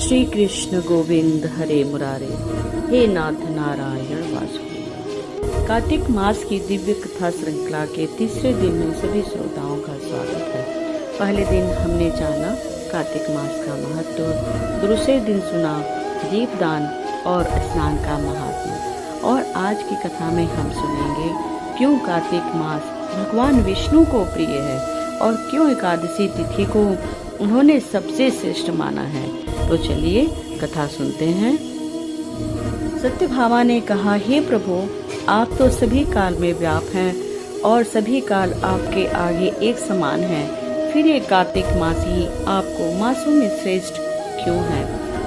श्री कृष्ण गोविंद हरे मुरारे, हे नाथ नारायण वासुदेव। कार्तिक मास की दिव्य कथा श्रृंखला के तीसरे दिन में सभी श्रोताओं का स्वागत है। पहले दिन हमने जाना कार्तिक मास का महत्व, दूसरे दिन सुना दीपदान और स्नान का महात्म्य, और आज की कथा में हम सुनेंगे क्यों कार्तिक मास भगवान विष्णु को प्रिय है और क्यों एकादशी तिथि को उन्होंने सबसे श्रेष्ठ माना है। तो चलिए कथा सुनते हैं। सत्यभामा ने कहा, हे प्रभु, आप तो सभी काल में व्याप हैं और सभी काल आपके आगे एक समान हैं। फिर ये कार्तिक मास ही आपको मासों में श्रेष्ठ क्यों है?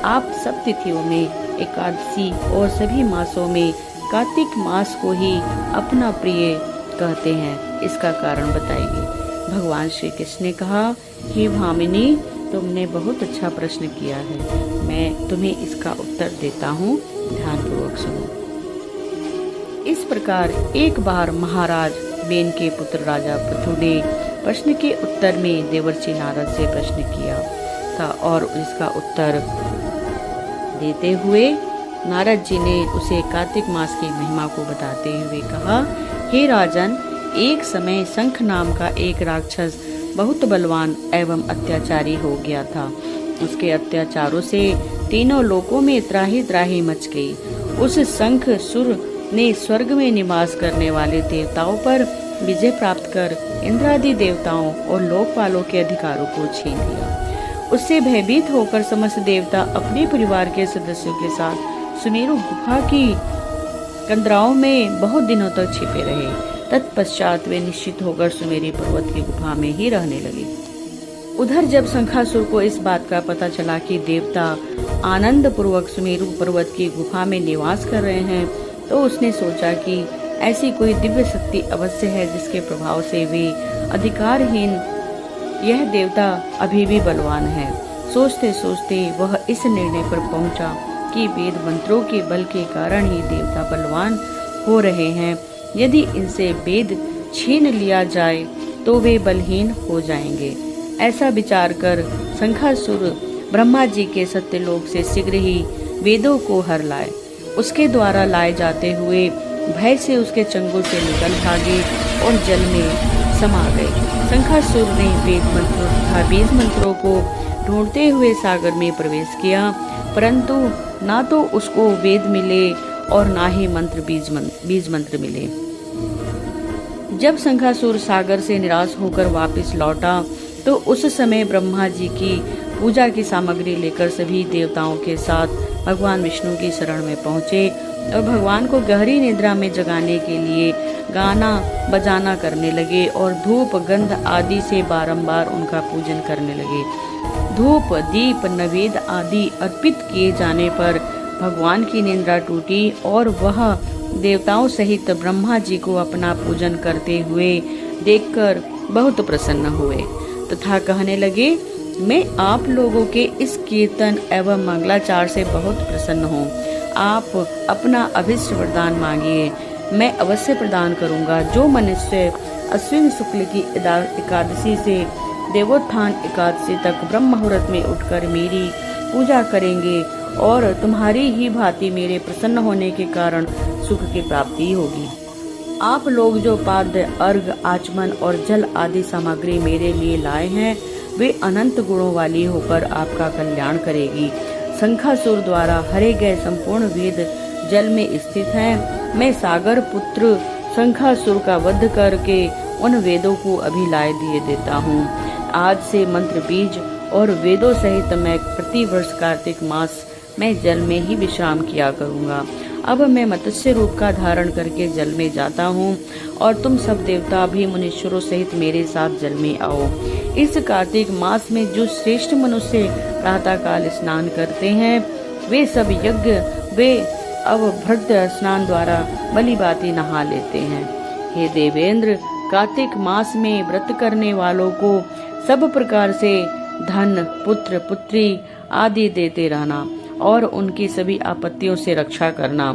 आप सब तिथियों में एकादशी और सभी मासों में कार्तिक मास को ही अपना प्रिय कहते हैं, इसका कारण बताइए। भगवान श्री कृष्ण ने कहा, हे भामिनी, तुमने बहुत अच्छा प्रश्न किया है, मैं तुम्हें इसका उत्तर देता हूँ, ध्यानपूर्वक सुनो। इस प्रकार एक बार महाराज बेन के पुत्र राजा पृथु ने प्रश्न के उत्तर में देवर्षि नारद से प्रश्न किया था और इसका उत्तर देते हुए नारद जी ने उसे कार्तिक मास की महिमा को बताते हुए कहा, हे राजन, एक समय शंख नाम का एक राक्षस बहुत बलवान एवं अत्याचारी हो गया था। उसके अत्याचारों से तीनों लोकों में त्राही त्राही मच गई। उस शंख सुर ने स्वर्ग में निवास करने वाले देवताओं पर विजय प्राप्त कर इंद्रादि देवताओं और लोकपालों के अधिकारों को छीन लिया। उससे भयभीत होकर समस्त देवता अपने परिवार के सदस्यों के साथ सुमेरु गुफा की कंदराओं में बहुत दिनों तक छिपे रहे। तत्पश्चात वे निश्चित होकर सुमेरु पर्वत की गुफा में ही रहने लगे। उधर जब शंखासुर को इस बात का पता चला कि देवता आनंद पूर्वक सुमेरु पर्वत की गुफा में निवास कर रहे हैं, तो उसने सोचा कि ऐसी कोई दिव्य शक्ति अवश्य है जिसके प्रभाव से वे अधिकारहीन यह देवता अभी भी बलवान है। सोचते सोचते वह इस निर्णय पर पहुंचा कि वेद मंत्रों के बल के कारण ही देवता बलवान हो रहे हैं। यदि इनसे वेद छीन लिया जाए तो वे बलहीन हो जाएंगे। ऐसा विचार कर शंखासुर ब्रह्मा जी के सत्यलोक से शीघ्र ही वेदों को हर लाए। उसके द्वारा लाए जाते हुए भय से उसके चंगुल से निकल भागे और जल में समा गए। शंखासुर ने वेद मंत्रों तथा बीज मंत्रों को ढूंढते हुए सागर में प्रवेश किया, परंतु ना तो उसको वेद मिले और ना ही बीज मंत्र मिले। जब शंखासुर सागर से निराश होकर वापस लौटा तो उस समय ब्रह्मा जी की पूजा की सामग्री लेकर सभी देवताओं के साथ भगवान विष्णु की शरण में पहुँचे और भगवान को गहरी निद्रा में जगाने के लिए गाना बजाना करने लगे और धूप गंध आदि से बारंबार उनका पूजन करने लगे। धूप दीप नैवेद्य आदि अर्पित किए जाने पर भगवान की निद्रा टूटी और वह देवताओं सहित ब्रह्मा जी को अपना पूजन करते हुए देखकर बहुत प्रसन्न हुए तथा कहने लगे, मैं आप लोगों के इस कीर्तन एवं मंगलाचार से बहुत प्रसन्न हूँ। आप अपना अभिष्ट वरदान मांगिए, मैं अवश्य प्रदान करूँगा। जो मनुष्य अश्विन शुक्ल की एकादशी से देवोत्थान एकादशी तक ब्रह्म मुहूर्त में उठकर मेरी पूजा करेंगे और तुम्हारी ही भांति मेरे प्रसन्न होने के कारण सुख की प्राप्ति होगी। आप लोग जो पाद्य अर्घ आचमन और जल आदि सामग्री मेरे लिए लाए हैं, वे अनंत गुणों वाली होकर आपका कल्याण करेगी। शंखासुर द्वारा हरे गए संपूर्ण वेद जल में स्थित हैं। मैं सागर पुत्र शंखासुर का वध करके उन वेदों को अभी लाए दिए देता हूँ। आज से मंत्र बीज और वेदों सहित मैं प्रतिवर्ष कार्तिक मास में जल में ही विश्राम किया करूँगा। अब मैं मत्स्य रूप का धारण करके जल में जाता हूँ और तुम सब देवता भी मुनीश्वरों सहित मेरे साथ जल में आओ। इस कार्तिक मास में जो श्रेष्ठ मनुष्य प्रातः काल स्नान करते हैं, वे सब यज्ञ वे अवभृत स्नान द्वारा भली भांति नहा लेते हैं। हे देवेंद्र, कार्तिक मास में व्रत करने वालों को सब प्रकार से धन पुत्र पुत्री आदि देते रहना और उनकी सभी आपत्तियों से रक्षा करना।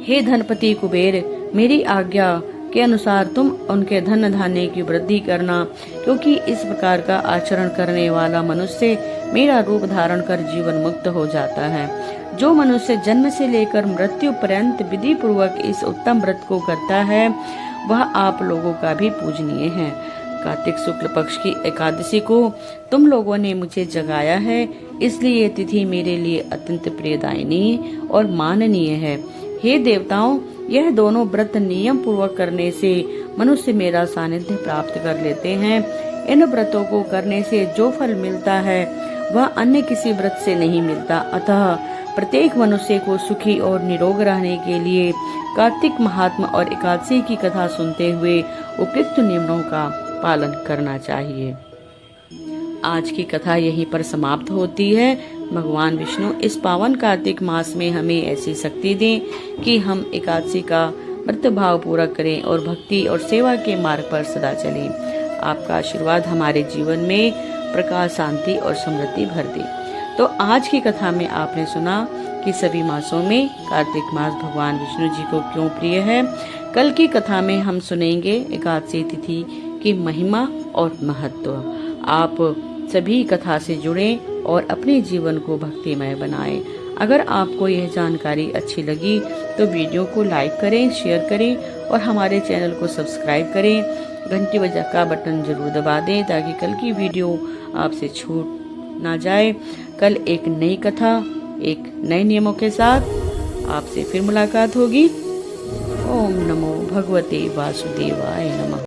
हे धनपति कुबेर, मेरी आज्ञा के अनुसार तुम उनके धन धान्य की वृद्धि करना, क्योंकि इस प्रकार का आचरण करने वाला मनुष्य मेरा रूप धारण कर जीवन मुक्त हो जाता है। जो मनुष्य जन्म से लेकर मृत्यु पर्यंत विधि पूर्वक इस उत्तम व्रत को करता है, वह आप लोगों का भी पूजनीय है। कार्तिक शुक्ल पक्ष की एकादशी को तुम लोगों ने मुझे जगाया है, इसलिए ये तिथि मेरे लिए अत्यंत प्रियदायिनी और माननीय है। हे देवताओं, यह दोनों व्रत नियम पूर्वक करने से मनुष्य मेरा सानिध्य प्राप्त कर लेते हैं। इन व्रतों को करने से जो फल मिलता है वह अन्य किसी व्रत से नहीं मिलता। अतः प्रत्येक मनुष्य को सुखी और निरोग रहने के लिए कार्तिक महात्मा और एकादशी की कथा सुनते हुए उपयुक्त नियमों का पालन करना चाहिए। आज की कथा यहीं पर समाप्त होती है। भगवान विष्णु इस पावन कार्तिक मास में हमें ऐसी शक्ति दें कि हम एकादशी का व्रत भाव पूरा करें और भक्ति और सेवा के मार्ग पर सदा चलें। आपका आशीर्वाद हमारे जीवन में प्रकाश, शांति और समृद्धि भर दे। तो आज की कथा में आपने सुना कि सभी मासों में कार्तिक मास भगवान विष्णु जी को क्यों प्रिय है। कल की कथा में हम सुनेंगे एकादशी तिथि की महिमा और महत्व। आप सभी कथा से जुड़ें और अपने जीवन को भक्तिमय बनाएं। अगर आपको यह जानकारी अच्छी लगी तो वीडियो को लाइक करें, शेयर करें और हमारे चैनल को सब्सक्राइब करें। घंटी बजा का बटन जरूर दबा दें ताकि कल की वीडियो आपसे छूट ना जाए। कल एक नई कथा, एक नए नियमों के साथ आपसे फिर मुलाकात होगी। ओम नमो भगवते वासुदेवाय नमः।